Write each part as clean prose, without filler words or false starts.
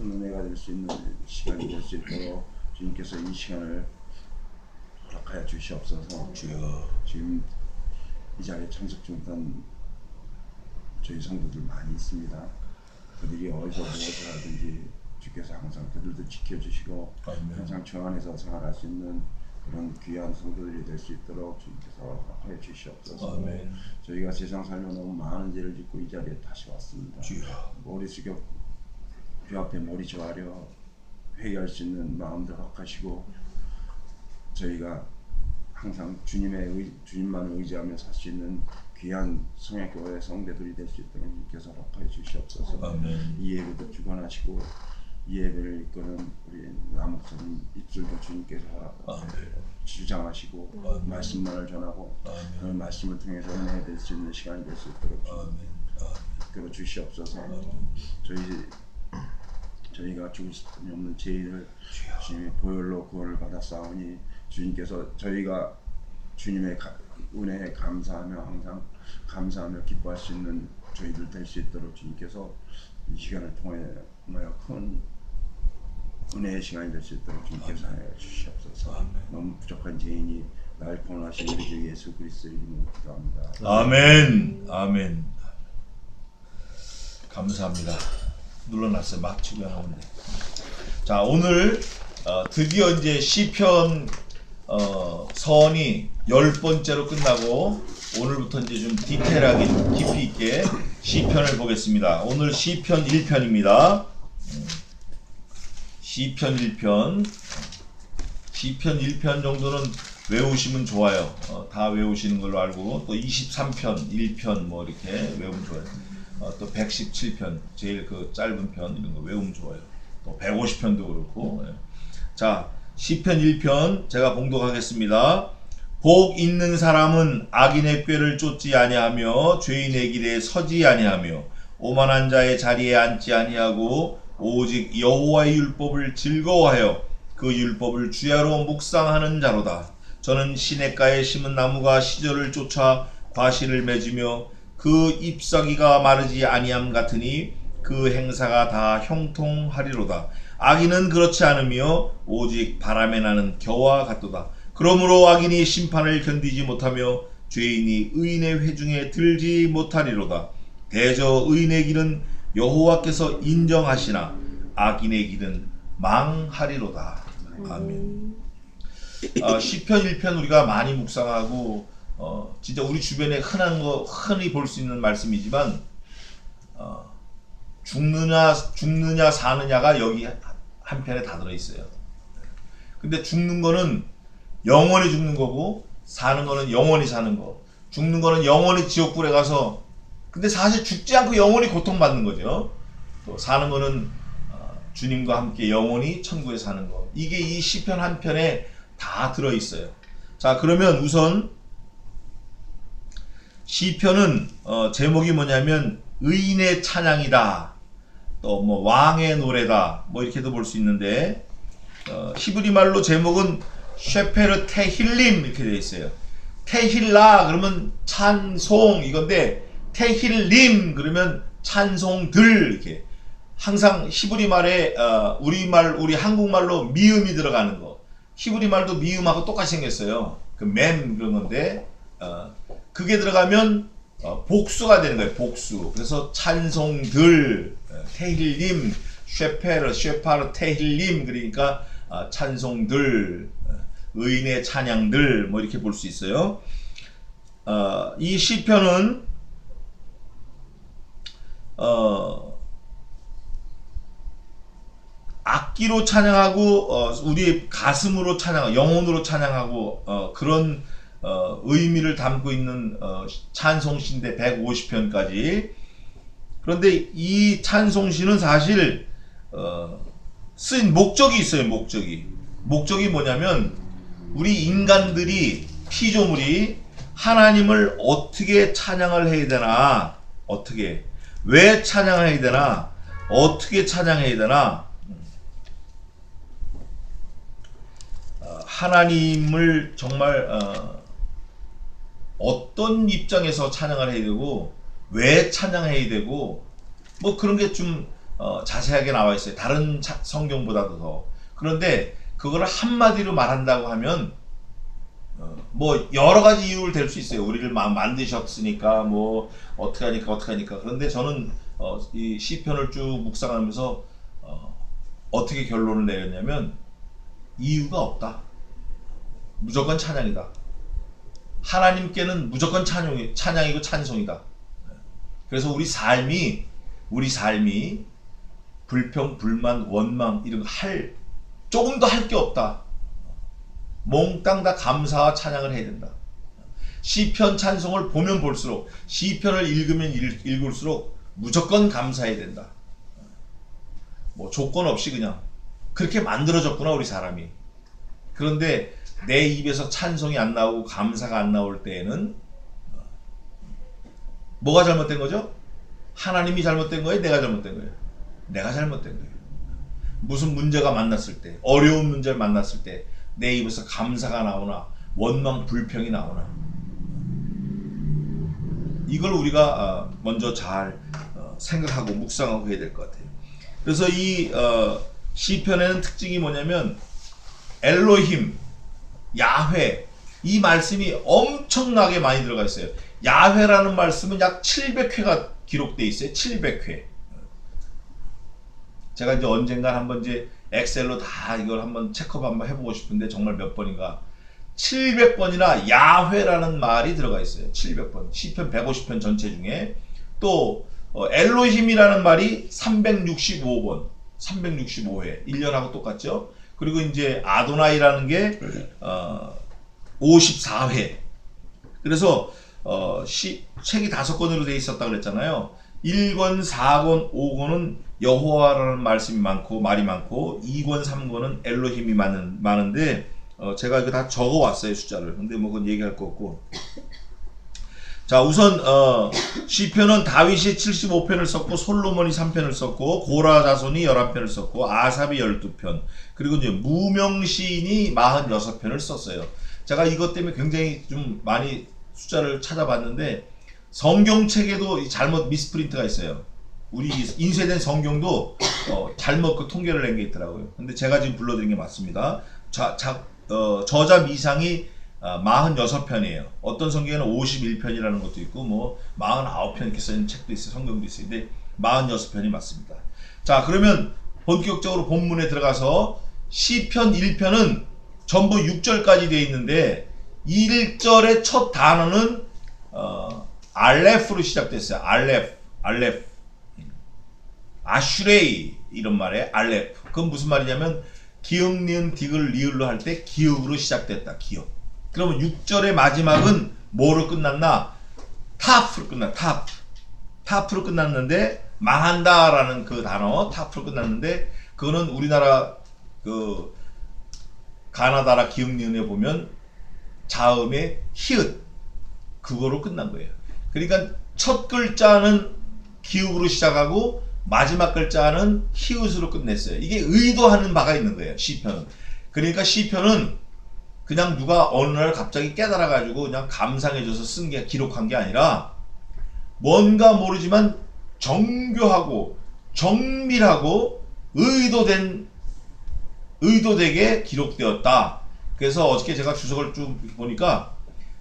큰 은혜가 될 수 있는 시간이 될 수 있도록 주님께서 이 시간을 허락하여 주시옵소서. 주여. 지금 이 자리에 참석 중단 저희 성도들 많이 있습니다. 그들이 어디서 무엇을 하든지 주께서 항상 그들도 지켜주시고 아멘. 항상 저 안에서 생활할 수 있는 그런 귀한 성도들이 될 수 있도록 주님께서 허락하여 주시옵소서. 아멘. 저희가 세상 살며 너무 많은 죄를 짓고 이 자리에 다시 왔습니다. 주여. 머리 숙여 주 앞에 머리 조아려 회개할 수 있는 마음들 허락하시고 저희가 항상 주님만을 의지하며 살 수 있는 귀한 성약교회 성대들이 될 수 있도록 주님께서 허락하여 주시옵소서. 아멘. 이 예배도 주관하시고 이 예배를 이끄는 우리 남목사님 입술도 주님께서 주장하시고 아멘. 말씀만을 전하고 아멘. 그 말씀을 통해서 은혜 될 수 있는 시간이 될 수 있도록 이끌어 주시옵소서. 저희가 죽을 수뿐이 없는 죄인을 주님의 보혈로 구원을 받아 싸우니 주님께서 저희가 주님의 은혜에 감사하며 항상 감사하며 기뻐할 수 있는 저희들 될 수 있도록 주님께서 이 시간을 통하여 큰 은혜의 시간이 될 수 있도록 주님께서 하여 주시옵소서. 아멘. 너무 부족한 죄인이 날 구원하신 우리 주 예수 그리스도의 이름으로 기도합니다. 아멘. 아멘. 감사합니다. 눌러놨어요. 막 치고 나오는데. 자, 오늘 드디어 이제 시편 서원이 10번째로 끝나고 오늘부터 이제 좀 디테일하게 깊이 있게 시편을 보겠습니다. 오늘 시편 1편입니다. 시편 1편. 시편 1편 정도는 외우시면 좋아요. 다 외우시는 걸로 알고 또 23편, 1편 뭐 이렇게 외우면 좋아요. 또 117편 제일 그 짧은 편 이런 거 외우면 좋아요. 또 150편도 그렇고. 자, 시편 1편 제가 봉독하겠습니다. 복 있는 사람은 악인의 꾀를 쫓지 아니하며 죄인의 길에 서지 아니하며 오만한 자의 자리에 앉지 아니하고 오직 여호와의 율법을 즐거워하여 그 율법을 주야로 묵상하는 자로다. 저는 시냇가에 심은 나무가 시절을 쫓아 과실을 맺으며 그 잎사귀가 마르지 아니함 같으니 그 행사가 다 형통하리로다. 악인은 그렇지 않으며 오직 바람에 나는 겨와 같도다. 그러므로 악인이 심판을 견디지 못하며 죄인이 의인의 회중에 들지 못하리로다. 대저 의인의 길은 여호와께서 인정하시나 악인의 길은 망하리로다. 아멘. 시편 1편 우리가 많이 묵상하고 진짜 우리 주변에 흔히 볼 수 있는 말씀이지만 죽느냐 사느냐가 여기 한 편에 다 들어있어요. 근데 죽는 거는 영원히 죽는 거고 사는 거는 영원히 사는 거. 죽는 거는 영원히 지옥불에 가서 근데 사실 죽지 않고 영원히 고통받는 거죠. 또 사는 거는 주님과 함께 영원히 천국에 사는 거. 이게 이 시편 한 편에 다 들어있어요. 자, 그러면 우선 시편은 제목이 뭐냐면 의인의 찬양이다. 또 뭐 왕의 노래다. 뭐 이렇게도 볼 수 있는데 히브리 말로 제목은 쉐페르 테힐림 이렇게 되어 있어요. 테힐라 그러면 찬송 이건데 테힐림 그러면 찬송들 이렇게 항상 히브리 말에 우리 한국말로 미음이 들어가는 거. 히브리 말도 미음하고 똑같이 생겼어요. 그 맴 그런 건데 그게 들어가면 복수가 되는 거예요. 복수. 그래서 찬송들 테힐림 쉐파르 테힐림 그러니까 찬송들 의인의 찬양들 뭐 이렇게 볼 수 있어요. 이 시편은 악기로 찬양하고 우리의 가슴으로 찬양하고 영혼으로 찬양하고 그런 의미를 담고 있는 찬송시인데 150편까지. 그런데 이 찬송시는 사실 쓰인 목적이 있어요. 목적이 뭐냐면 우리 인간들이 피조물이 하나님을 어떻게 찬양을 해야 되나, 왜 찬양해야 되나, 어떻게 찬양해야 되나, 하나님을 정말 어떤 입장에서 찬양을 해야 되고 왜 찬양해야 되고 뭐 그런 게 좀 자세하게 나와 있어요. 다른 성경보다도 더. 그런데 그거를 한마디로 말한다고 하면 뭐 여러 가지 이유를 댈 수 있어요. 우리를 만드셨으니까 뭐 어떻게 하니까. 그런데 저는 이 시편을 쭉 묵상하면서 어떻게 결론을 내렸냐면 이유가 없다. 무조건 찬양이다. 하나님께는 무조건 찬양이고 찬송이다. 그래서 우리 삶이 불평, 불만, 원망 이런 거 조금도 할 게 없다. 몽땅 다 감사와 찬양을 해야 된다. 시편 찬송을 보면 볼수록, 시편을 읽으면 읽을수록 무조건 감사해야 된다. 뭐 조건 없이 그냥 그렇게 만들어졌구나 우리 사람이. 그런데 내 입에서 찬송이 안 나오고 감사가 안 나올 때에는 뭐가 잘못된 거죠? 하나님이 잘못된 거예요? 내가 잘못된 거예요? 내가 잘못된 거예요. 무슨 문제가 만났을 때, 어려운 문제를 만났을 때 내 입에서 감사가 나오나 원망 불평이 나오나, 이걸 우리가 먼저 잘 생각하고 묵상하고 해야 될 것 같아요. 그래서 이 시편에는 특징이 뭐냐면 엘로힘, 야훼, 이 말씀이 엄청나게 많이 들어가 있어요. 야훼라는 말씀은 약 700회가 기록되어 있어요. 700회. 제가 이제 언젠가 한번 이제 엑셀로 다 이걸 한번 체크업 한번 해보고 싶은데 정말 몇 번인가 700번이나 야훼라는 말이 들어가 있어요. 700번. 시편 150편 전체 중에. 또 엘로힘이라는 말이 365번. 365회. 1년하고 똑같죠. 그리고 이제 아도나이라는 게 54회. 그래서 책이 5권으로 되어 있었다 그랬잖아요. 1권, 4권, 5권은 여호와라는 말씀이 많고 말이 많고 2권, 3권은 엘로힘이 많은데 제가 이거 다 적어 왔어요, 숫자를. 근데 뭐 그건 얘기할 거 없고. 자, 우선 시편은 다윗이 75편을 썼고 솔로몬이 3편을 썼고 고라 자손이 11편을 썼고 아삽이 12편, 그리고 이제 무명 시인이 46편을 썼어요. 제가 이것 때문에 굉장히 좀 많이 숫자를 찾아봤는데 성경책에도 잘못 미스프린트가 있어요. 우리 인쇄된 성경도 잘못 그 통계를 낸 게 있더라고요. 근데 제가 지금 불러드린 게 맞습니다. 저자 미상이 46편이에요. 어떤 성경에는 51편이라는 것도 있고 뭐 49편 이렇게 써있는 책도 있어요. 성경도 있어요. 근데 46편이 맞습니다. 자, 그러면 본격적으로 본문에 들어가서 시편 1편은 전부 6절까지 되어 있는데 1절의 첫 단어는 알레프로 시작됐어요. 알레프. 아슈레이 이런 말에 알레프. 그건 무슨 말이냐면 기역, 니은, 디귿을 리을로 할 때 기역으로 시작됐다. 기역. 그러면 6절의 마지막은 뭐로 끝났나? 타프로 끝났다. 타프로 끝났는데 망한다라는 그 단어 타프로 끝났는데 그거는 우리나라 그 가나다라 기역, 니은에 보면 자음의 히읗 그거로 끝난 거예요. 그러니까 첫 글자는 기역으로 시작하고 마지막 글자는 히읗으로 끝냈어요. 이게 의도하는 바가 있는 거예요. 시편은. 그러니까 시편은 그냥 누가 어느 날 갑자기 깨달아가지고 그냥 감상해줘서 쓴 게 기록한 게 아니라 뭔가 모르지만 정교하고 정밀하고 의도되게 기록되었다. 그래서 어저께 제가 주석을 쭉 보니까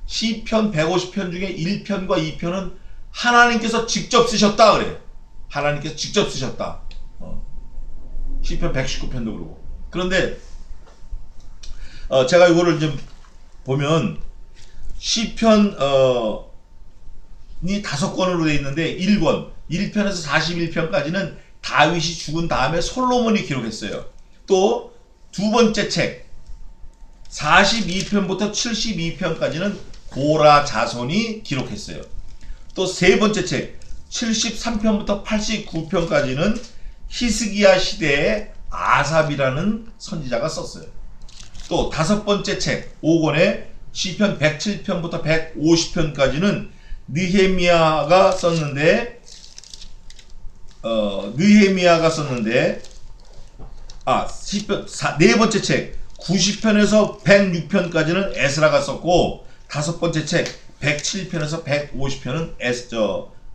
시편 150편 중에 1편과 2편은 하나님께서 직접 쓰셨다 그래요. 하나님께서 직접 쓰셨다. 시편 119편도 그러고. 그런데 제가 이거를 좀 보면 시편이 5권으로 되어 있는데 1편에서 41편까지는 다윗이 죽은 다음에 솔로몬이 기록했어요. 또 두 번째 책 42편부터 72편까지는 고라 자손이 기록했어요. 또 세 번째 책 73편부터 89편까지는 히스기야 시대의 아삽이라는 선지자가 썼어요. 또 다섯 번째 책 5권에 시편 107편부터 150편까지는 느헤미야가 썼는데 시편 네 번째 책 90편에서 106편까지는 에스라가 썼고 다섯 번째 책 107편에서 150편은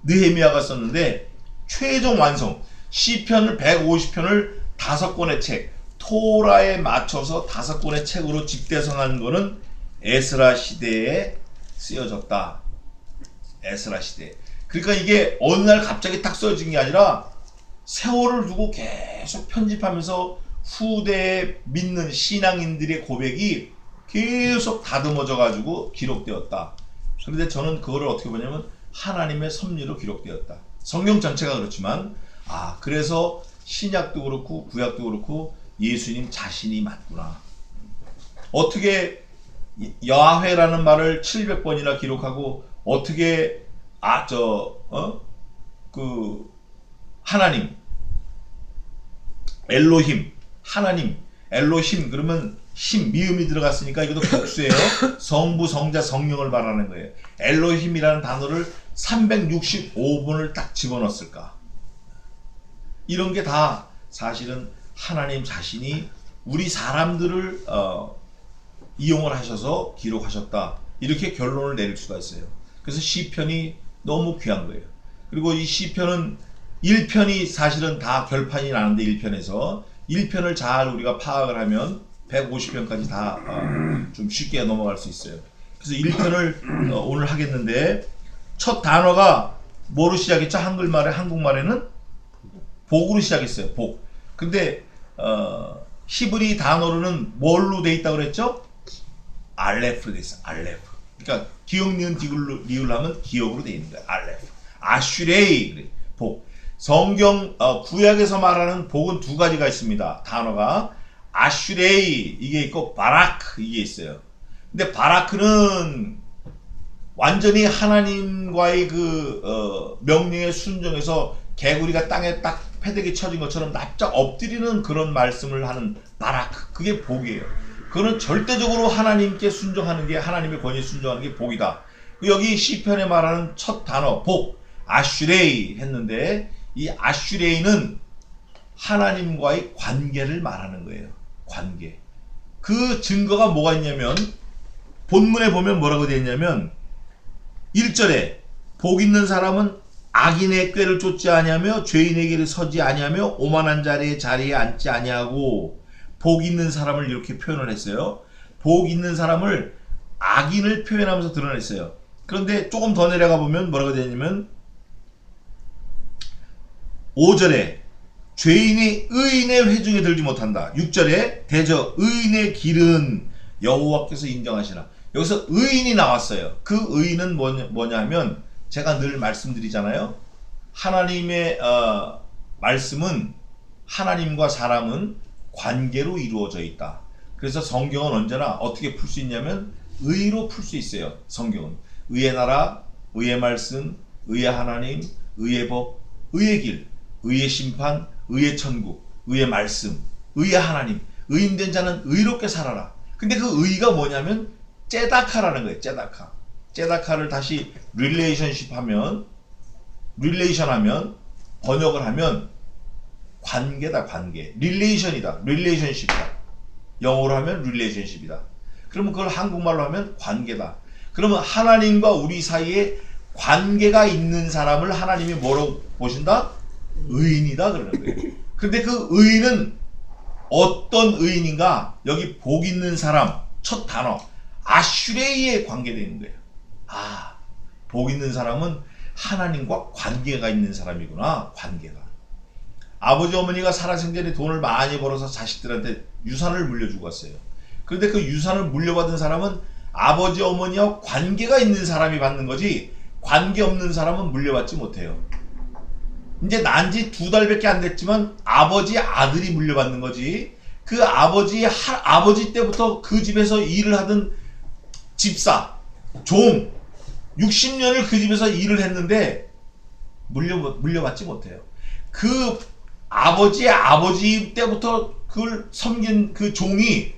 느헤미야가 썼는데 최종 완성 시편을 150편을 5권의 책, 토라에 맞춰서 5권의 책으로 집대성한 거는 에스라 시대에 쓰여졌다. 에스라 시대. 그러니까 이게 어느 날 갑자기 딱 쓰여진 게 아니라 세월을 두고 계속 편집하면서 후대에 믿는 신앙인들의 고백이 계속 다듬어져 가지고 기록되었다. 그런데 저는 그거를 어떻게 보냐면 하나님의 섭리로 기록되었다. 성경 전체가 그렇지만 그래서 신약도 그렇고 구약도 그렇고 예수님 자신이 맞구나. 어떻게 야훼라는 말을 700번이나 기록하고 어떻게 하나님 엘로힘 하나님 엘로힘 그러면 힘 미음이 들어갔으니까 이것도 복수예요. 성부 성자 성령을 말하는 거예요. 엘로힘이라는 단어를 365번을 딱 집어넣었을까? 이런 게 다 사실은 하나님 자신이 우리 사람들을 이용을 하셔서 기록하셨다. 이렇게 결론을 내릴 수가 있어요. 그래서 시편이 너무 귀한 거예요. 그리고 이 시편은 1편이 사실은 다 결판이 나는데 1편에서 1편을 잘 우리가 파악을 하면 150편까지 다 좀 쉽게 넘어갈 수 있어요. 그래서 1편을 오늘 하겠는데 첫 단어가 뭐로 시작했죠? 한국말에는 복으로 시작했어요. 복. 근데 히브리 단어로는 뭘로 돼 있다고 그랬죠? 알레프로 돼 있어. 알레프. 그러니까 기억 니은 리을 하면 기억으로 돼 있는 거야. 알레프. 아슈레이 복. 성경 구약에서 말하는 복은 두 가지가 있습니다. 단어가 아슈레이 이게 있고 바라크 이게 있어요. 근데 바라크는 완전히 하나님과의 명령에 순종해서 개구리가 땅에 딱 패대기 쳐진 것처럼 납작 엎드리는 그런 말씀을 하는 바라크 그게 복이에요. 그거는 절대적으로 하나님께 순종하는 게 하나님의 권위에 순종하는 게 복이다. 여기 시편에 말하는 첫 단어 복 아슈레이 했는데 이 아슈레이는 하나님과의 관계를 말하는 거예요. 관계. 그 증거가 뭐가 있냐면 본문에 보면 뭐라고 되어 있냐면 1절에 복 있는 사람은 악인의 꾀를 쫓지 아니하며 죄인의 길을 서지 아니하며 오만한 자리에 앉지 아니하고 복 있는 사람을 이렇게 표현을 했어요. 복 있는 사람을 악인을 표현하면서 드러냈어요. 그런데 조금 더 내려가 보면 뭐라고 되어 있냐면 5절에 죄인이 의인의 회중에 들지 못한다. 6절에 대저 의인의 길은 여호와께서 인정하시나. 여기서 의인이 나왔어요. 그 의인은 뭐냐면 제가 늘 말씀드리잖아요. 하나님의 말씀은 하나님과 사람은 관계로 이루어져 있다. 그래서 성경은 언제나 어떻게 풀 수 있냐면 의로 풀 수 있어요. 성경은 의의 나라, 의의 말씀, 의의 하나님, 의의 법, 의의 길, 의의 심판, 의의 천국, 의의 말씀, 의의 하나님, 의인된 자는 의롭게 살아라. 근데 그 의가 뭐냐면 째다카라는 거예요. 째다카. 째다카를 다시 릴레이션십 하면 번역을 하면 관계다. 관계. 릴레이션이다. 릴레이션십이다. 영어로 하면 릴레이션십이다. 그러면 그걸 한국말로 하면 관계다. 그러면 하나님과 우리 사이에 관계가 있는 사람을 하나님이 뭐라고 보신다? 의인이다 그러는 거예요. 근데 그 의인은 어떤 의인인가? 여기 복 있는 사람 첫 단어 아슈레이에 관계되어 있는 거예요. 복 있는 사람은 하나님과 관계가 있는 사람이구나. 관계가. 아버지 어머니가 살아생전에 돈을 많이 벌어서 자식들한테 유산을 물려주고 갔어요. 그런데 그 유산을 물려받은 사람은 아버지 어머니와 관계가 있는 사람이 받는 거지 관계 없는 사람은 물려받지 못해요. 이제 난지 2달밖에 안 됐지만 아버지 아들이 물려받는 거지. 그 아버지 때부터 그 집에서 일을 하던 집사, 종 60년을 그 집에서 일을 했는데 물려받지 못해요. 그 아버지 때부터 그걸 섬긴 그 종이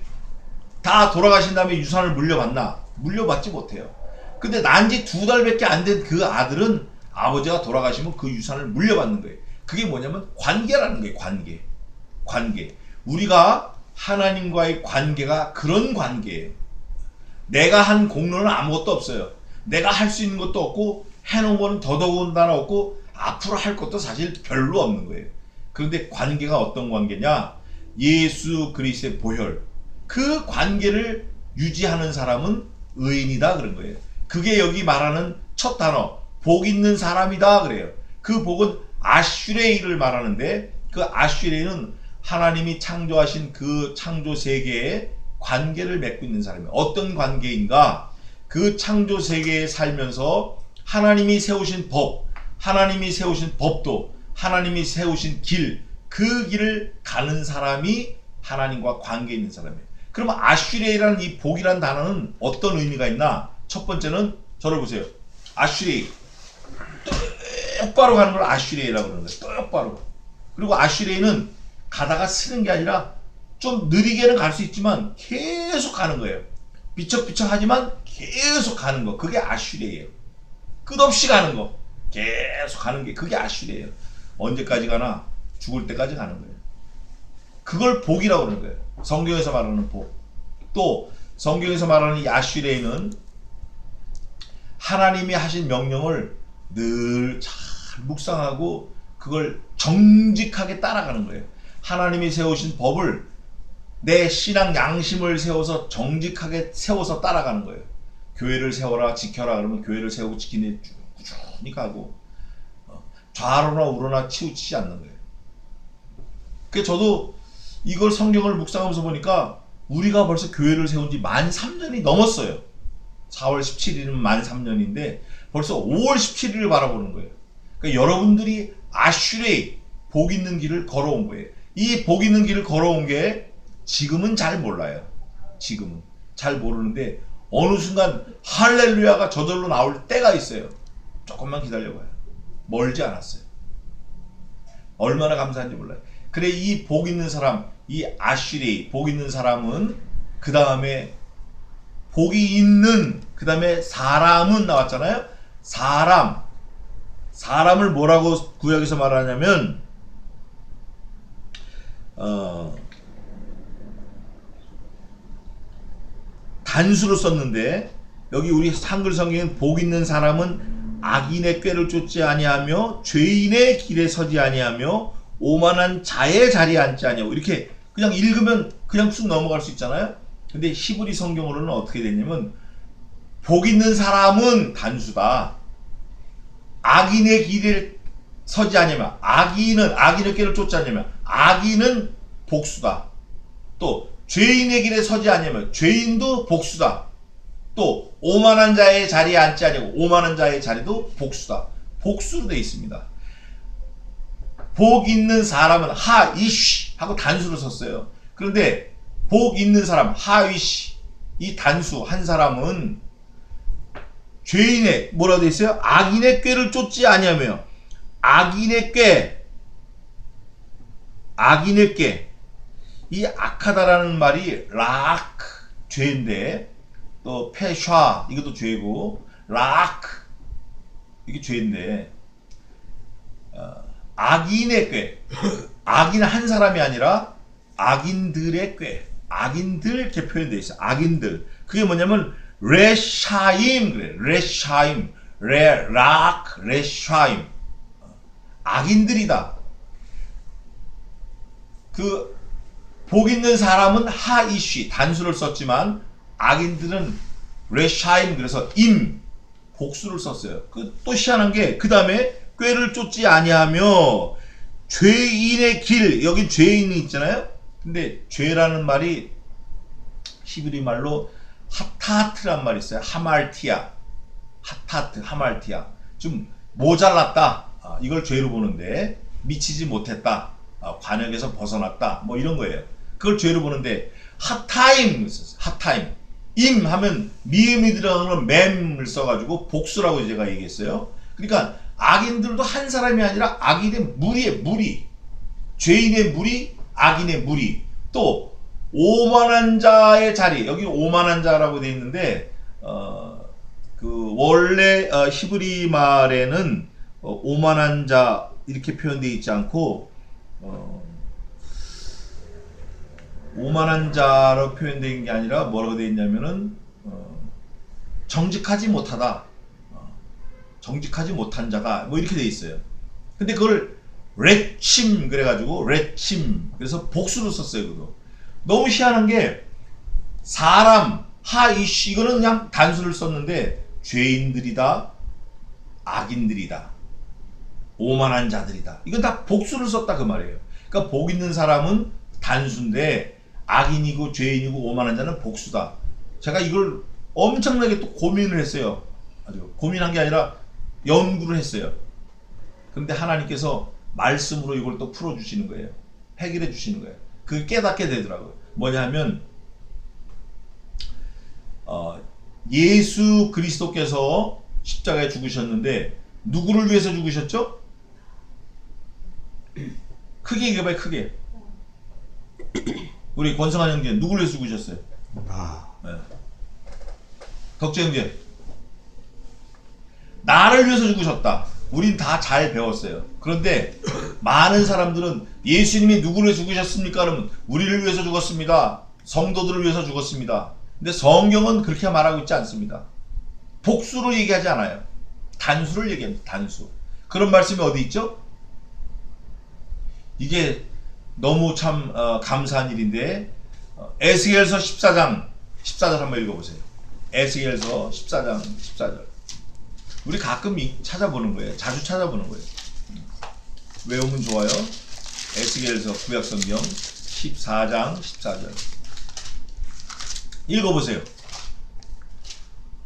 다 돌아가신 다음에 유산을 물려받나? 물려받지 못해요. 근데 난지 2달밖에 안 된 그 아들은 아버지가 돌아가시면 그 유산을 물려받는 거예요. 그게 뭐냐면 관계라는 거예요. 관계. 우리가 하나님과의 관계가 그런 관계예요. 내가 한 공로는 아무것도 없어요. 내가 할 수 있는 것도 없고 해놓은 거는 더더군다나 없고 앞으로 할 것도 사실 별로 없는 거예요. 그런데 관계가 어떤 관계냐? 예수 그리스도의 보혈. 그 관계를 유지하는 사람은 의인이다 그런 거예요. 그게 여기 말하는 첫 단어 복 있는 사람이다 그래요. 그 복은 아슈레이를 말하는데 그 아슈레이는 하나님이 창조하신 그 창조 세계에 관계를 맺고 있는 사람이에요. 어떤 관계인가? 그 창조 세계에 살면서 하나님이 세우신 법, 하나님이 세우신 법도, 하나님이 세우신 길, 그 길을 가는 사람이 하나님과 관계 있는 사람이에요. 그러면 아슈레이라는 이 복이라는 단어는 어떤 의미가 있나? 첫 번째는 저를 보세요. 아슈레이. 똑바로 가는 걸 아슈레이라고 그러는 거예요. 똑바로. 그리고 아슈레이는 가다가 쓰는 게 아니라 좀 느리게는 갈 수 있지만 계속 가는 거예요. 비척비척하지만 계속 가는 거. 그게 아슈레이예요. 끝없이 가는 거. 계속 가는 게 그게 아슈레이예요. 언제까지 가나? 죽을 때까지 가는 거예요. 그걸 복이라고 그러는 거예요. 성경에서 말하는 복. 또 성경에서 말하는 이 아슈레이는 하나님이 하신 명령을 늘 잘 묵상하고 그걸 정직하게 따라가는 거예요. 하나님이 세우신 법을 내 신앙 양심을 세워서 정직하게 세워서 따라가는 거예요. 교회를 세워라 지켜라 그러면 교회를 세우고 지키는 꾸준히 가고 좌로나 우로나 치우치지 않는 거예요. 그래서 저도 이걸 성경을 묵상하면서 보니까 우리가 벌써 교회를 세운 지 만 3년이 넘었어요. 4월 17일은 만 3년인데 벌써 5월 17일을 바라보는 거예요. 그러니까 여러분들이 아슈레이 복 있는 길을 걸어온 거예요. 이 복 있는 길을 걸어온 게 지금은 잘 몰라요. 지금은 잘 모르는데 어느 순간 할렐루야가 저절로 나올 때가 있어요. 조금만 기다려봐요. 멀지 않았어요. 얼마나 감사한지 몰라요. 그래 이 복 있는 사람, 이 아슈레이 복 있는 사람은 그 다음에 복이 있는 그 다음에 사람은 나왔잖아요. 사람을 뭐라고 구약에서 말하냐면 단수로 썼는데 여기 우리 한글 성경은 복 있는 사람은 악인의 꾀를 쫓지 아니하며 죄인의 길에 서지 아니하며 오만한 자의 자리에 앉지 아니하고 이렇게 그냥 읽으면 그냥 쑥 넘어갈 수 있잖아요. 근데 히브리 성경으로는 어떻게 되냐면 복 있는 사람은 단수다. 악인의 길에 서지 아니하며 악인의 꾀를 쫓지 아니하며 악인은 복수다. 또 죄인의 길에 서지 아니하며 죄인도 복수다. 또 오만한 자의 자리에 앉지 아니하고 오만한 자의 자리도 복수다. 복수로 되어 있습니다. 복 있는 사람은 하이쉬 하고 단수를 썼어요. 그런데 복 있는 사람 하이쉬 이 단수 한 사람은 죄인의 뭐라고 되어 있어요? 악인의 꾀를 쫓지 아니하며 악인의 꾀 이 악하다라는 말이 락 죄인데 또 페샤 이것도 죄고 락 이게 죄인데 악인의 꾀 악인 한 사람이 아니라 악인들의 꾀 악인들 이렇게 표현되어 있어요. 악인들 그게 뭐냐면 레샤임 그래 레샤임 레락 레샤임 악인들이다. 그 복 있는 사람은 하이쉬 단수를 썼지만 악인들은 레샤임 그래서 임 복수를 썼어요. 또 희한한 게 그 다음에 꾀를 쫓지 아니하며 죄인의 길 여기 죄인이 있잖아요. 근데 죄라는 말이 히브리 말로 하타트란 말이 있어요. 하말티아 하타트 하말티아 좀 모자랐다 이걸 죄로 보는데 미치지 못했다 관역에서 벗어났다 뭐 이런 거예요. 그걸 죄로 보는데 핫타임 있었어요. 핫타임 임 하면 미음이 들어가는 맴을 써가지고 복수라고 제가 얘기했어요. 그러니까 악인들도 한 사람이 아니라 악인의 무리 죄인의 무리 악인의 무리 또 오만한 자의 자리 여기 오만한 자라고 되어 있는데 그 원래 히브리 말에는 오만한 자 이렇게 표현되어 있지 않고 오만한 자로 표현된 게 아니라 뭐라고 되어 있냐면은 정직하지 못하다 정직하지 못한 자가 뭐 이렇게 되어 있어요. 근데 그걸 레침 그래가지고 레침 그래서 복수로 썼어요. 그거 너무 희한한 게 사람 하이쉬 이거는 그냥 단수를 썼는데 죄인들이다 악인들이다 오만한 자들이다 이건 다 복수를 썼다 그 말이에요. 그러니까 복 있는 사람은 단수인데 악인이고 죄인이고 오만한 자는 복수다. 제가 이걸 엄청나게 또 고민을 했어요. 아주 고민한 게 아니라 연구를 했어요. 그런데 하나님께서 말씀으로 이걸 또 풀어주시는 거예요. 해결해 주시는 거예요. 그게 깨닫게 되더라고요. 뭐냐 하면 예수 그리스도께서 십자가에 죽으셨는데 누구를 위해서 죽으셨죠? 크게 얘기해봐요. 크게. 우리 권성환 형제 누구를 위해서 죽으셨어요? 네. 덕재 형제 나를 위해서 죽으셨다. 우린 다 잘 배웠어요. 그런데 많은 사람들은 예수님이 누구를 위해서 죽으셨습니까? 그러면 우리를 위해서 죽었습니다. 성도들을 위해서 죽었습니다. 근데 성경은 그렇게 말하고 있지 않습니다. 복수로 얘기하지 않아요. 단수를 얘기합니다. 단수. 그런 말씀이 어디 있죠? 이게 너무 참 감사한 일인데 에스겔서 14장 14절 한번 읽어보세요. 에스겔서 14장 14절. 우리 가끔 찾아보는 거예요. 자주 찾아보는 거예요. 외우면 좋아요. 에스겔서 구약성경 14장 14절 읽어보세요.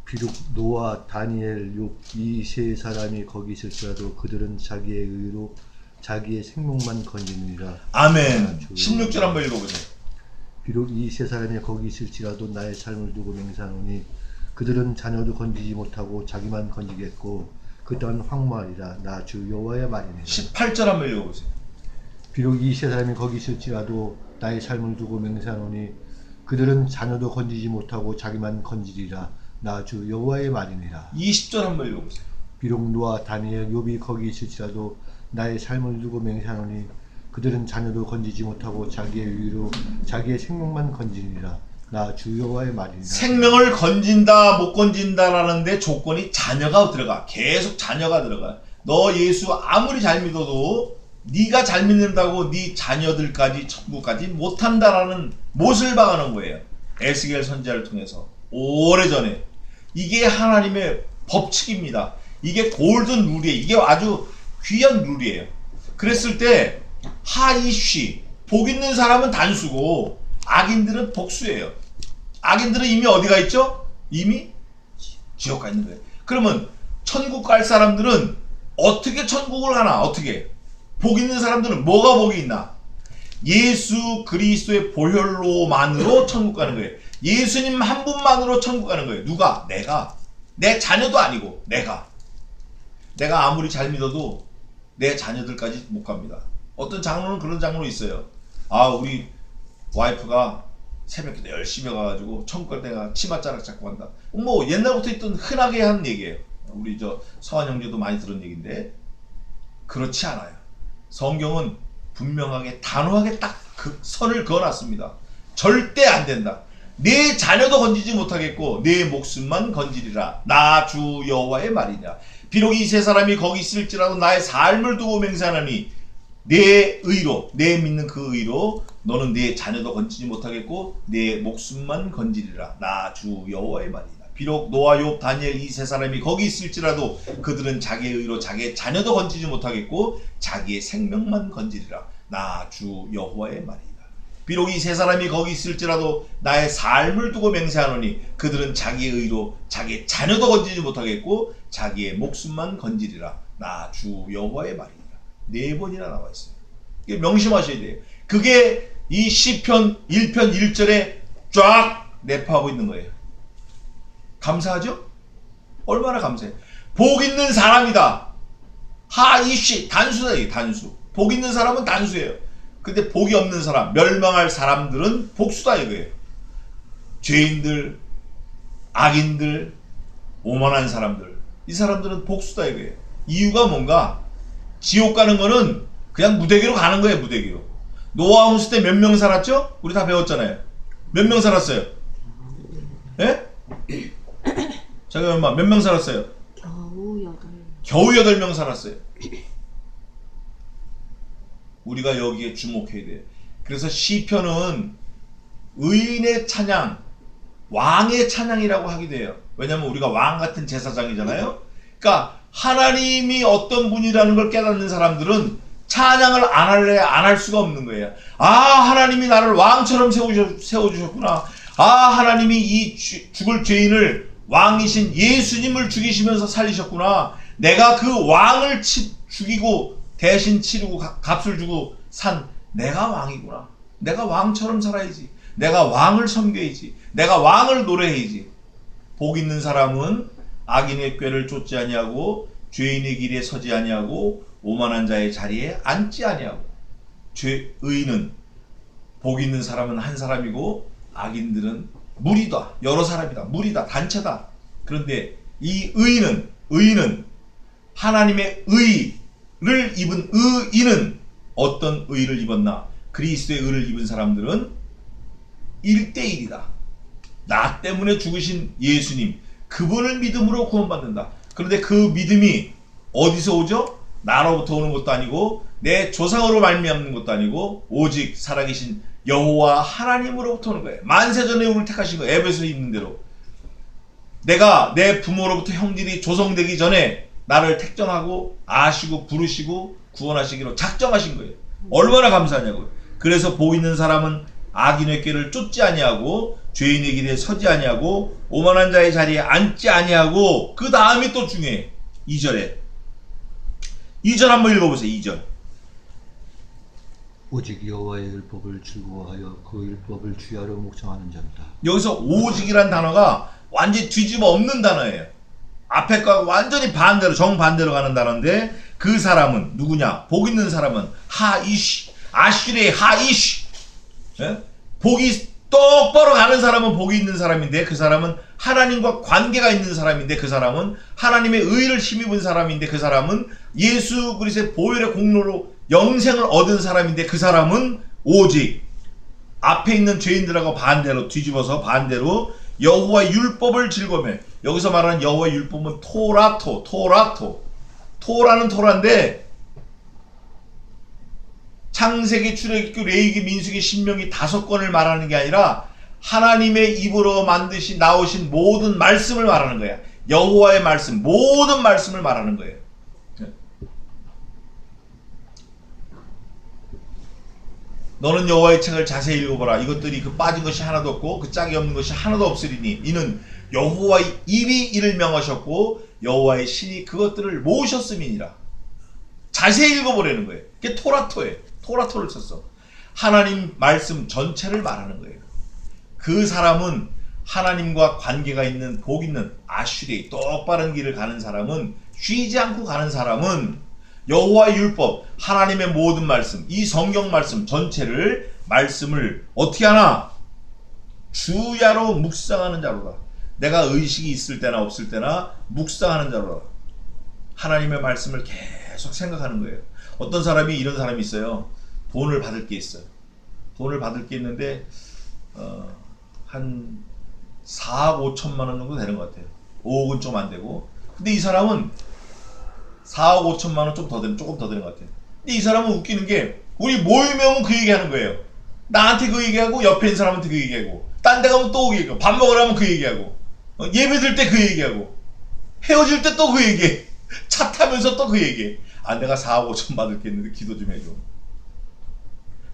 비록 노아, 다니엘, 욥 이 세 사람이 거기 있을지라도 그들은 자기의 의로 자기의 생명만 건지느니라. 아멘. 16절 한번 읽어보세요. 비록 이 세 사람이 거기 있을지라도 나의 삶을 두고 맹세하노니 그들은 자녀도 건지지 못하고 자기만 건지겠고 그 또한 황무하리라. 나 주 여호와의 말이니라. 18절 한번 읽어보세요. 비록 이 세 사람이 거기 있을지라도 나의 삶을 두고 맹세하노니 그들은 자녀도 건지지 못하고 자기만 건지리라. 나 주 여호와의 말이니라. 20절 한번 읽어보세요. 비록 노아, 다니엘, 욥이 거기 있을지라도 나의 삶을 두고 맹세하노니 그들은 자녀도 건지지 못하고 자기의 의로 자기의 생명만 건지리라. 나 주 여호와의 말이니라. 생명을 건진다 못 건진다라는데 조건이 자녀가 들어가. 계속 자녀가 들어가. 너 예수 아무리 잘 믿어도 네가 잘 믿는다고 네 자녀들까지 천국까지 못한다라는 못을 박아놓은 거예요. 에스겔 선지자를 통해서 오래전에. 이게 하나님의 법칙입니다. 이게 골든 룰이에요. 이게 아주 귀한 룰이에요. 그랬을 때 하이쉬 복 있는 사람은 단수고 악인들은 복수예요. 악인들은 이미 어디가 있죠? 이미 지옥 가 있는 거예요. 그러면 천국 갈 사람들은 어떻게 천국을 가나? 어떻게? 복 있는 사람들은 뭐가 복이 있나? 예수 그리스도의 보혈로만으로 천국 가는 거예요. 예수님 한 분만으로 천국 가는 거예요. 누가? 내가. 내 자녀도 아니고 내가 아무리 잘 믿어도 내 자녀들까지 못 갑니다. 어떤 장로는 그런 장로 있어요. 아, 우리 와이프가 새벽에 열심히 가가지고 천국 갈 때가 치맛자락 잡고 간다. 뭐 옛날부터 있던 흔하게 하는 얘기예요. 우리 저 서한 형제도 많이 들은 얘기인데 그렇지 않아요. 성경은 분명하게 단호하게 딱 그 선을 그어놨습니다. 절대 안 된다. 내 자녀도 건지지 못하겠고 내 목숨만 건지리라. 나 주 여호와의 말이냐. 비록 이 세 사람이 거기 있을지라도 나의 삶을 두고 맹세하노니 내 의로, 내 믿는 그 의로 너는 내 자녀도 건지지 못하겠고 내 목숨만 건지리라. 나 주 여호와의 말이다. 비록 노아, 욥, 다니엘 이 세 사람이 거기 있을지라도 그들은 자기의 의로 자기의 자녀도 건지지 못하겠고 자기의 생명만 건지리라. 나 주 여호와의 말이다. 비록 이 세 사람이 거기 있을지라도 나의 삶을 두고 맹세하노니 그들은 자기의 의로 자기의 자녀도 건지지 못하겠고 자기의 목숨만 건지리라. 나 주 여호와의 말이다. 4번이나 나와 있어요. 이게 명심하셔야 돼요. 그게 이 시편 1편 1절에 쫙 내포하고 있는 거예요. 감사하죠? 얼마나 감사해. 복 있는 사람이다. 하이쉬 단수다. 이게 단수. 복 있는 사람은 단수예요. 근데 복이 없는 사람, 멸망할 사람들은 복수다 이거예요. 죄인들, 악인들, 오만한 사람들, 이 사람들은 복수다 이거예요. 이유가 뭔가? 지옥 가는 거는 그냥 무대기로 가는 거예요. 무대기로. 노아 홍수 때 몇 명 살았죠? 우리 다 배웠잖아요. 몇 명 살았어요? 예? 자기 엄마 몇 명 살았어요? 겨우 8명. 겨우 8명 살았어요. 우리가 여기에 주목해야 돼요. 그래서 시편은 의인의 찬양, 왕의 찬양이라고 하게 돼요. 왜냐하면 우리가 왕 같은 제사장이잖아요. 그러니까 하나님이 어떤 분이라는 걸 깨닫는 사람들은 찬양을 안 할래 안 할 수가 없는 거예요. 아, 하나님이 나를 왕처럼 세워주셨구나. 아, 하나님이 이 죽을 죄인을 왕이신 예수님을 죽이시면서 살리셨구나. 내가 그 왕을 죽이고 대신 치르고 값을 주고 산 내가 왕이구나. 내가 왕처럼 살아야지. 내가 왕을 섬겨야지. 내가 왕을 노래해야지. 복 있는 사람은 악인의 꾀를 쫓지 아니하고 죄인의 길에 서지 아니하고 오만한 자의 자리에 앉지 아니하고. 의인은 복 있는 사람은 한 사람이고 악인들은 무리다. 여러 사람이다. 무리다. 단체다. 그런데 이 의인은 하나님의 의를 입은 의인은 어떤 의를 입었나? 그리스도의 의를 입은 사람들은 1대1이다. 나 때문에 죽으신 예수님, 그분을 믿음으로 구원받는다. 그런데 그 믿음이 어디서 오죠? 나로부터 오는 것도 아니고 내 조상으로 말미암는 것도 아니고 오직 살아계신 여호와 하나님으로부터 오는 거예요. 만세전에 우리를 택하신 거예요. 에베소에 있는 대로. 내가 내 부모로부터 형들이 조성되기 전에 나를 택정하고 아시고 부르시고 구원하시기로 작정하신 거예요. 얼마나 감사하냐고요. 그래서 복 있는 사람은 악인의 꾀를 쫓지 아니하고 죄인의 길에 서지 아니하고 오만한 자의 자리에 앉지 아니하고. 그 다음이 또 중요해. 2절에 2절 한번 읽어보세요. 2절. 오직 여호와의 율법을 즐거워하여 그 율법을 주야로 묵상하는 자로다. 여기서 오직이란 단어가 완전히 뒤집어 엎는 단어예요. 앞에 거 완전히 반대로 정반대로 가는 단어인데 그 사람은 누구냐? 복 있는 사람은 하이시, 아슈레 하이시. 예? 복이 똑바로 가는 사람은 복이 있는 사람인데 그 사람은 하나님과 관계가 있는 사람인데 그 사람은 하나님의 의를 힘입은 사람인데 그 사람은 예수 그리스도의 보혈의 공로로 영생을 얻은 사람인데 그 사람은 오직 앞에 있는 죄인들하고 반대로 뒤집어서 반대로 여호와의 율법을 즐거워해. 여기서 말하는 여호와의 율법은 토라는 토라인데 창세기, 출애굽기, 레위기, 민수기, 신명기 5권을 말하는 게 아니라 하나님의 입으로 만드신 나오신 모든 말씀을 말하는 거야. 여호와의 말씀, 모든 말씀을 말하는 거예요. 너는 여호와의 책을 자세히 읽어보라. 이것들이 그 빠진 것이 하나도 없고 그 짝이 없는 것이 하나도 없으리니 이는 여호와의 입이 이를 명하셨고 여호와의 신이 그것들을 모으셨음이니라. 자세히 읽어보라는 거예요. 그게 토라토예요. 토라토를 썼어. 하나님 말씀 전체를 말하는 거예요. 그 사람은 하나님과 관계가 있는 복 있는 아슈리 똑바른 길을 가는 사람은 쉬지 않고 가는 사람은 여호와의 율법, 하나님의 모든 말씀, 이 성경 말씀 전체를 말씀을 어떻게 하나? 주야로 묵상하는 자로다. 내가 의식이 있을 때나 없을 때나 묵상하는 자로다. 하나님의 말씀을 계속 생각하는 거예요. 어떤 사람이 이런 사람이 있어요. 돈을 받을 게 있어요. 돈을 받을 게 있는데 한 4억 5천만 원 정도 되는 것 같아요. 5억은 좀 안 되고. 근데 이 사람은 4억 5천만 원 좀 더 되는, 조금 더 되는 것 같아요. 근데 이 사람은 웃기는 게 우리 모이면 그 얘기하는 거예요. 나한테 그 얘기하고 옆에 있는 사람한테 그 얘기하고 딴 데 가면 또 그 얘기하고 밥 먹으라면 그 얘기하고 예배 들 때 그 얘기하고 헤어질 때 또 그 얘기해. 차 타면서 또 그 얘기해. 아, 내가 4억 5천 받을 게 있는데 기도 좀 해줘.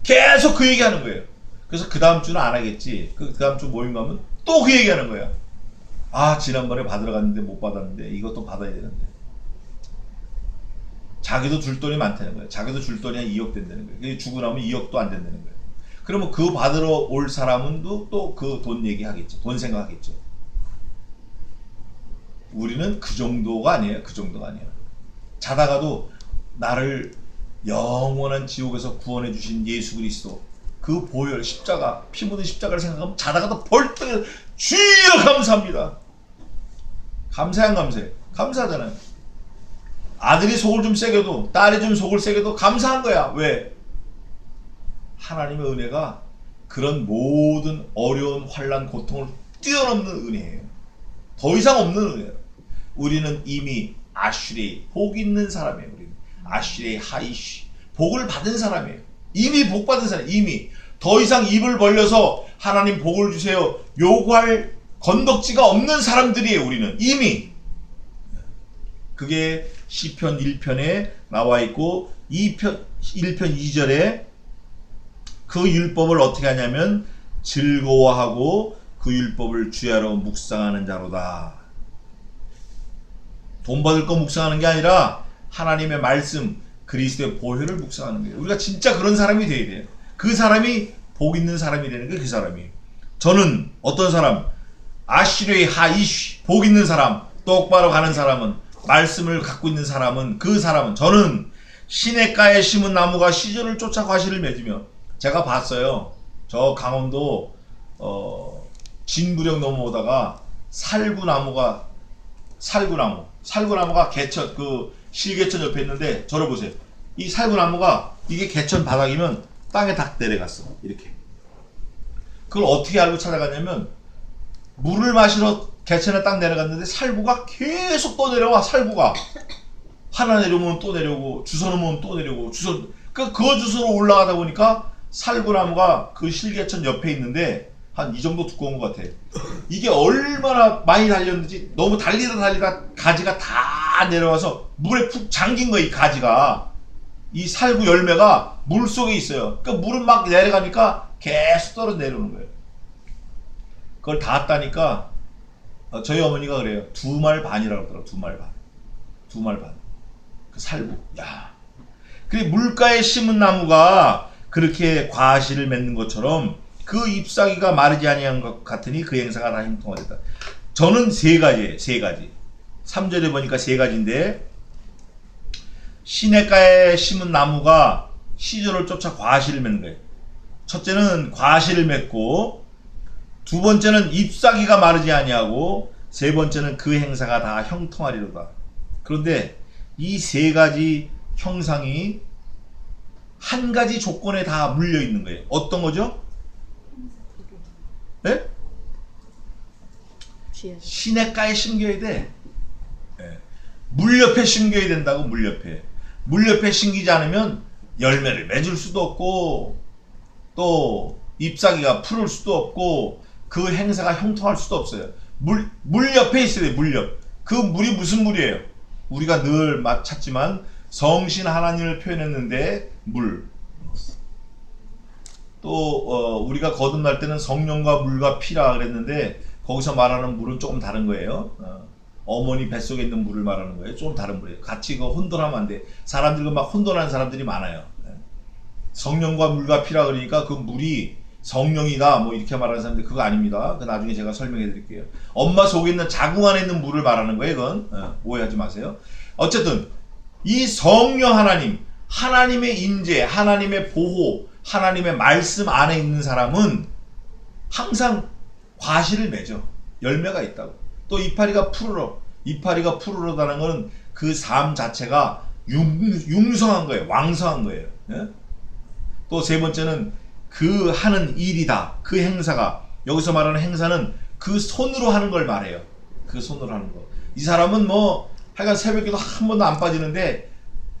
계속 그 얘기하는 거예요. 그래서 그 다음 주는 안 하겠지. 그 다음 주 모임 가면 또 그 얘기하는 거야. 아, 지난번에 받으러 갔는데 못 받았는데 이것도 받아야 되는데. 자기도 줄 돈이 많다는 거예요. 자기도 줄 돈이 한 2억 된다는 거예요. 주고 나면 2억도 안 된다는 거예요. 그러면 그 받으러 올 사람은 또 그 돈 얘기하겠죠. 돈 생각하겠죠. 우리는 그 정도가 아니에요. 그 정도가 아니에요. 자다가도 나를 영원한 지옥에서 구원해 주신 예수 그리스도 그 보혈 십자가 피 묻은 십자가를 생각하면 자다가도 벌떡 주여 감사합니다. 감사해 안 감사해? 감사하잖아요. 아들이 속을 좀 세게도 딸이 좀 속을 세게도 감사한 거야. 왜? 하나님의 은혜가 그런 모든 어려운 환난 고통을 뛰어넘는 은혜예요. 더 이상 없는 은혜예요. 우리는 이미 아슈레이 복 있는 사람이에요. 우리는 아슈레이 하이시 복을 받은 사람이에요. 이미 복 받은 사람, 이미 더 이상 입을 벌려서 하나님 복을 주세요 요구할 건덕지가 없는 사람들이에요. 우리는 이미. 그게 시편 1편에 나와 있고 1편 2절에 그 율법을 어떻게 하냐면 즐거워하고 그 율법을 주야로 묵상하는 자로다. 돈 받을 거 묵상하는 게 아니라 하나님의 말씀, 그리스도의 보혈을 묵상하는 거예요. 우리가 진짜 그런 사람이 돼야 돼요. 그 사람이 복 있는 사람이라는 게 그 사람이. 저는 어떤 사람, 아시르의 하이쉬, 복 있는 사람, 똑바로 가는 사람은, 말씀을 갖고 있는 사람은, 그 사람은, 저는 시냇가에 심은 나무가 시절을 쫓아 과실을 맺으며, 제가 봤어요. 저 강원도 진구령 넘어오다가 살구나무가 개천, 그 실개천 옆에 있는데, 저를 보세요. 이 살구나무가 이게 개천 바닥이면 땅에 딱 내려갔어. 이렇게. 그걸 어떻게 알고 찾아갔냐면 물을 마시러 개천에 딱 내려갔는데 살구가 계속 또 내려와. 살구가 하나 내려오면 또 내려오고 주워 놓으면 또 내려오고 그 주소로 올라가다 보니까 살구나무가 그 실개천 옆에 있는데 한 이 정도 두꺼운 것 같아. 이게 얼마나 많이 달렸는지 너무 달리다 가지가 다 내려와서 물에 푹 잠긴 거야. 이 가지가. 이 살구 열매가 물 속에 있어요. 그러니까 물은 막 내려가니까 계속 떨어 내려오는 거예요. 그걸 다 따니까 저희 어머니가 그래요. 2말 반이라고 그러더라고. 2말 반. 2말 반. 그 살구. 야. 그리고 물가에 심은 나무가 그렇게 과실을 맺는 것처럼 그 잎사귀가 마르지 아니한 것 같으니 그 행사가 다 형통하였다. 저는 3가지예요. 3가지. 3절에 보니까 3가지인데 시냇가에 심은 나무가 시절을 쫓아 과실을 맺는 거예요. 첫째는 과실을 맺고, 두 번째는 잎사귀가 마르지 아니하고, 세 번째는 그 행사가 다 형통하리로다. 그런데 이 3가지 형상이 한 가지 조건에 다 물려 있는 거예요. 어떤 거죠? 네? 시냇가에 심겨야 돼. 네. 물 옆에 심겨야 된다고. 물 옆에 심기지 않으면 열매를 맺을 수도 없고 또 잎사귀가 푸를 수도 없고 그 행사가 형통할 수도 없어요. 물 옆에 있어야 돼요. 물 옆. 그 물이 무슨 물이에요? 우리가 늘 찾지만 성신 하나님을 표현했는데 물. 또 우리가 거듭날 때는 성령과 물과 피라 그랬는데 거기서 말하는 물은 조금 다른 거예요. 어머니 뱃속에 있는 물을 말하는 거예요. 좀 다른 물이에요. 같이 혼돈하면 안 돼. 사람들과 막 혼돈하는 사람들이 많아요. 성령과 물과 피라 그러니까 그 물이 성령이다 뭐 이렇게 말하는 사람들 그거 아닙니다. 그 나중에 제가 설명해 드릴게요. 엄마 속에 있는 자궁 안에 있는 물을 말하는 거예요. 그건 오해하지 마세요. 어쨌든 이 성령 하나님, 하나님의 인재, 하나님의 보호, 하나님의 말씀 안에 있는 사람은 항상 과실을 맺어. 열매가 있다고. 또 이파리가 푸르러다는 것은 그 삶 자체가 융성한 거예요. 왕성한 거예요. 예? 또 세 번째는 그 하는 일이다. 그 행사가, 여기서 말하는 행사는 그 손으로 하는 걸 말해요. 그 손으로 하는 거. 이 사람은 뭐 하여간 새벽에도 한 번도 안 빠지는데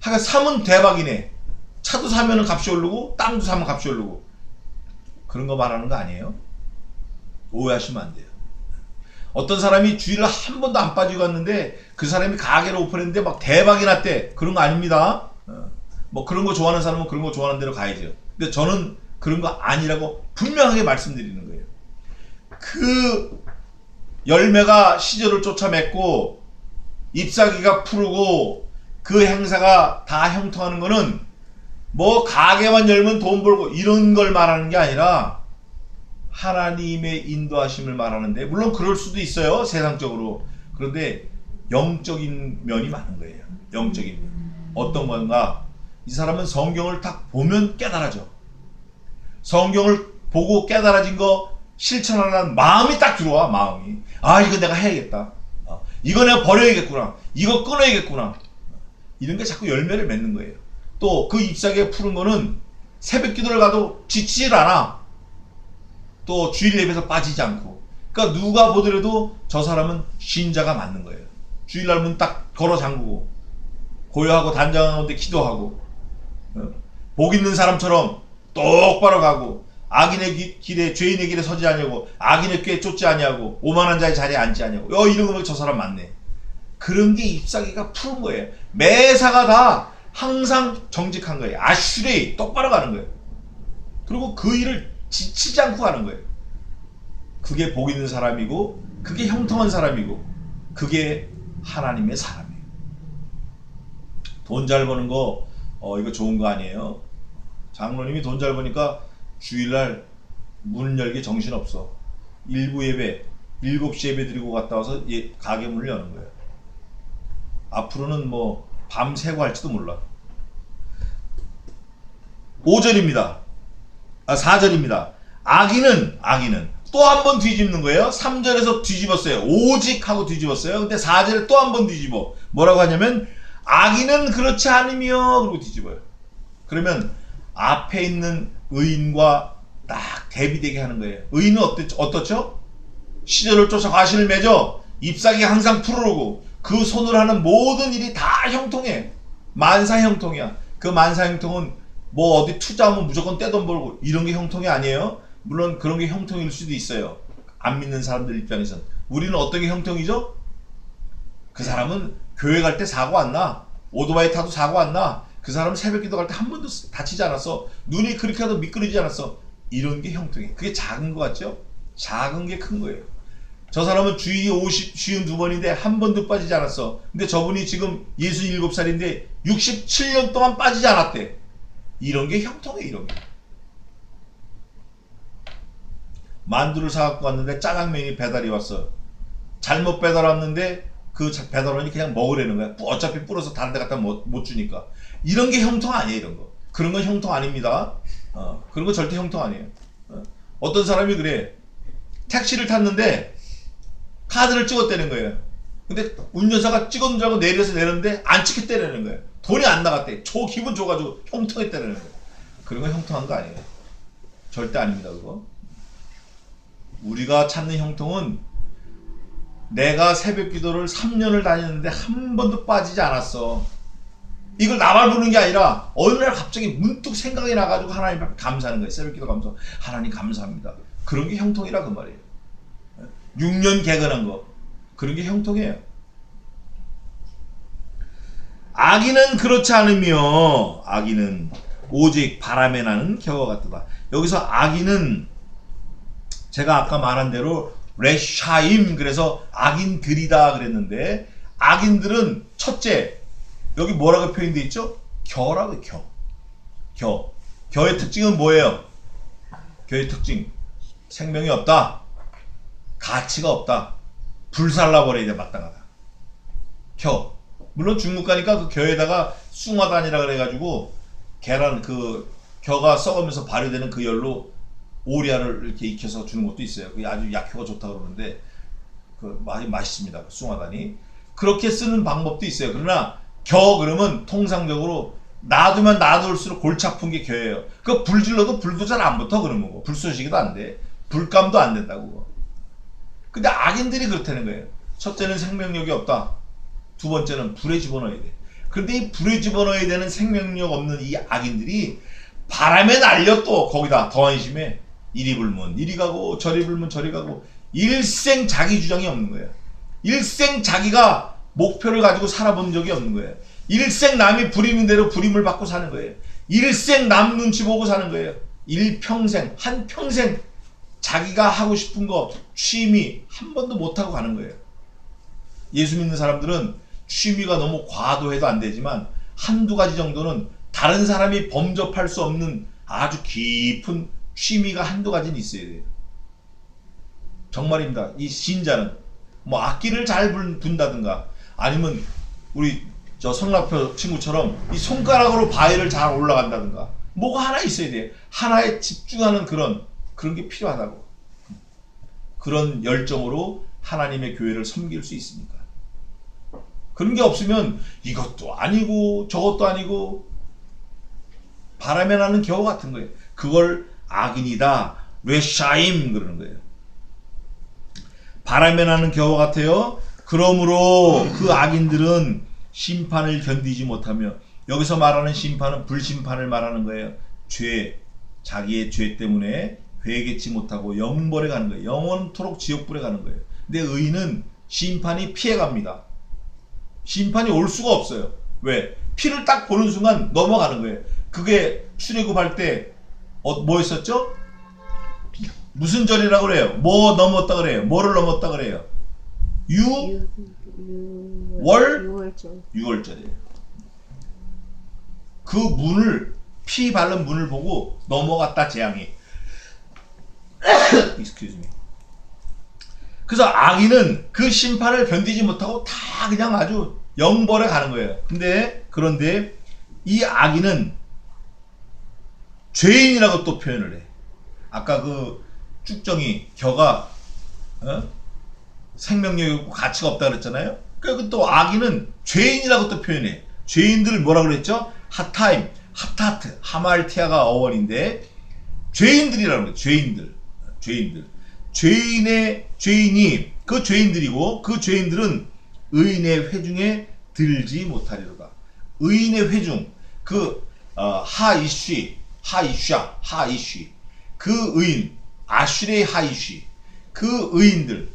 하여간 사면 대박이네. 차도 사면은 값이 오르고 땅도 사면 값이 오르고. 그런 거 말하는 거 아니에요? 오해하시면 안 돼요. 어떤 사람이 주일을 한 번도 안 빠지고 갔는데 그 사람이 가게를 오픈했는데 막 대박이 났대. 그런 거 아닙니다. 뭐 그런 거 좋아하는 사람은 그런 거 좋아하는 대로 가야죠. 근데 저는 그런 거 아니라고 분명하게 말씀드리는 거예요. 그 열매가 시절을 쫓아 맺고 잎사귀가 푸르고 그 행사가 다 형통하는 거는 뭐 가게만 열면 돈 벌고 이런 걸 말하는 게 아니라 하나님의 인도하심을 말하는데, 물론 그럴 수도 있어요. 세상적으로. 그런데 영적인 면이 많은 거예요. 영적인 면. 어떤 건가? 이 사람은 성경을 딱 보면 깨달아져. 성경을 보고 깨달아진 거 실천하는 마음이 딱 들어와. 마음이. 아, 이거 내가 해야겠다. 이거 내가 버려야겠구나. 이거 끊어야겠구나. 이런 게 자꾸 열매를 맺는 거예요. 또 그 잎사귀에 푸른 거는 새벽 기도를 가도 지치질 않아. 또 주일 예배에서 빠지지 않고. 그러니까 누가 보더라도 저 사람은 신자가 맞는 거예요. 주일날 문 딱 걸어 잠그고 고요하고 단장한 가운데 기도하고 복 있는 사람처럼 똑바로 가고 악인의 길에 죄인의 길에 서지 아니하고 악인의 꾀에 쫓지 아니하고 오만한 자의 자리에 앉지 아니하고 이런 거 보면 저 사람 맞네. 그런 게 잎사귀가 푸른 거예요. 매사가 다 항상 정직한 거예요. 아슈레이 똑바로 가는 거예요. 그리고 그 일을 지치지 않고 가는 거예요. 그게 복 있는 사람이고 그게 형통한 사람이고 그게 하나님의 사람이에요. 돈 잘 버는 거 이거 좋은 거 아니에요? 장로님이 돈 잘 버니까 주일날 문 열기 정신없어. 일부 예배 7시 예배 드리고 갔다 와서 가게 문을 여는 거예요. 앞으로는 뭐 밤새고 할지도 몰라. 5절입니다. 4절입니다. 악인은 또 한 번 뒤집는 거예요. 3절에서 뒤집었어요. 오직 하고 뒤집었어요. 근데 4절에 또 한 번 뒤집어. 뭐라고 하냐면 악인은 그렇지 않으며 그러고 뒤집어요. 그러면 앞에 있는 의인과 딱 대비되게 하는 거예요. 의인은 어떻죠? 시절을 쫓아 과실을 맺어 잎사귀가 항상 푸르르고 그 손으로 하는 모든 일이 다 형통해. 만사형통이야. 그 만사형통은 뭐 어디 투자하면 무조건 떼돈 벌고 이런 게 형통이 아니에요. 물론 그런 게 형통일 수도 있어요. 안 믿는 사람들 입장에선. 우리는 어떤 게 형통이죠? 그 사람은 교회 갈 때 사고 안 나. 오토바이 타도 사고 안 나. 그 사람은 새벽 기도 갈 때 한 번도 다치지 않았어. 눈이 그렇게 해도 미끄러지지 않았어. 이런 게 형통이에요. 그게 작은 것 같죠? 작은 게 큰 거예요. 저 사람은 주일이 52번인데 한 번도 빠지지 않았어. 근데 저분이 지금 67살인데 67년 동안 빠지지 않았대. 이런 게 형통해. 이런 게. 만두를 사갖고 왔는데 짜장면이 배달이 왔어. 잘못 배달 왔는데 그 배달원이 그냥 먹으라는 거야. 어차피 불어서 다른 데 갖다 못 주니까. 이런 게 형통 아니에요. 이런 거. 그런 건 형통 아닙니다. 그런 거 절대 형통 아니에요. 어떤 사람이 그래. 택시를 탔는데 카드를 찍었다는 거예요. 근데 운전사가 찍은 줄 알고 내렸는데 안 찍혔다는 거예요. 돈이 안 나갔대. 기분 좋아가지고 형통했다는 거예요. 그런 건 형통한 거 아니에요. 절대 아닙니다. 그거. 우리가 찾는 형통은 내가 새벽 기도를 3년을 다녔는데 한 번도 빠지지 않았어. 이걸 나만 보는 게 아니라 어느 날 갑자기 문득 생각이 나가지고 하나님 앞에 감사하는 거예요. 새벽 기도 감사. 하나님 감사합니다. 그런 게 형통이라 그 말이에요. 6년 개근한 거. 그런 게 형통이에요. 악인은 그렇지 않으며 악인은 오직 바람에 나는 겨와 같도다. 여기서 악인은 제가 아까 말한 대로 레샤임, 그래서 악인들이다 그랬는데, 악인들은 첫째 여기 뭐라고 표현되어 있죠? 겨라고. 겨의 특징은 뭐예요? 겨의 특징 생명이 없다, 가치가 없다, 불살라버려야 돼. 마땅하다. 겨. 물론 중국 가니까 그 겨에다가 숭화단이라 그래가지고 계란 그 겨가 썩으면서 발효되는 그 열로 오리알을 이렇게 익혀서 주는 것도 있어요. 그게 아주 약효가 좋다고 그러는데 그 맛있습니다. 숭화단이. 그렇게 쓰는 방법도 있어요. 그러나 겨 그러면 통상적으로 놔두면 놔둘수록 골치 아픈 게 겨예요. 그 불 질러도 불도 잘 안 붙어. 그러면 뭐 불쏘시기도 안 돼. 불감도 안 된다고. 근데 악인들이 그렇다는 거예요. 첫째는 생명력이 없다. 두 번째는 불에 집어넣어야 돼. 그런데 이 불에 집어넣어야 되는 생명력 없는 이 악인들이 바람에 날려 또 거기다 더한 심해. 이리 불면 이리 가고 저리 불면 저리 가고 일생 자기 주장이 없는 거예요. 일생 자기가 목표를 가지고 살아본 적이 없는 거예요. 일생 남이 부리는 대로 부림을 받고 사는 거예요. 일생 남 눈치 보고 사는 거예요. 일평생 한평생 자기가 하고 싶은 거 취미 한 번도 못하고 가는 거예요. 예수 믿는 사람들은 취미가 너무 과도해도 안 되지만 한두 가지 정도는 다른 사람이 범접할 수 없는 아주 깊은 취미가 한두 가지는 있어야 돼요. 정말입니다. 이 신자는 뭐 악기를 잘 분다든가 아니면 우리 저 성락표 친구처럼 이 손가락으로 바위를 잘 올라간다든가 뭐가 하나 있어야 돼요. 하나에 집중하는 그런 게 필요하다고. 그런 열정으로 하나님의 교회를 섬길 수 있습니까? 그런 게 없으면 이것도 아니고 저것도 아니고 바람에 나는 겨우 같은 거예요. 그걸 악인이다, 레샤임 그러는 거예요. 바람에 나는 겨우 같아요. 그러므로 그 악인들은 심판을 견디지 못하며 여기서 말하는 심판은 불심판을 말하는 거예요. 자기의 죄 때문에 회개치 못하고 영벌에 가는 거예요. 영원토록 지옥불에 가는 거예요. 근데 의인은 심판이 피해갑니다. 심판이 올 수가 없어요. 왜? 피를 딱 보는 순간 넘어가는 거예요. 그게 출애굽할 때 뭐 했었죠? 무슨 절이라고 그래요? 뭐 넘었다 그래요? 뭐를 넘었다 그래요? 유월절이에요. 그 문을, 피 바른 문을 보고 넘어갔다, 재앙이. Excuse me. 그래서 악인은 그 심판을 견디지 못하고 다 그냥 아주 영벌에 가는 거예요. 그런데 이 악인은 죄인이라고 또 표현을 해. 아까 그 쭉정이 겨가 생명력이 없고 가치가 없다 그랬잖아요. 그리고 또 악인은 죄인이라고 또 표현해. 죄인들을 뭐라 그랬죠? 하타임, 하타트, 하말티아가 어원인데 죄인들이라는 거예요. 죄인이 그 죄인들이고 그 죄인들은 의인의 회중에 들지 못하리로다. 의인의 회중, 그 하이쉬, 그 의인, 아슈레이 하이쉬, 그 의인들,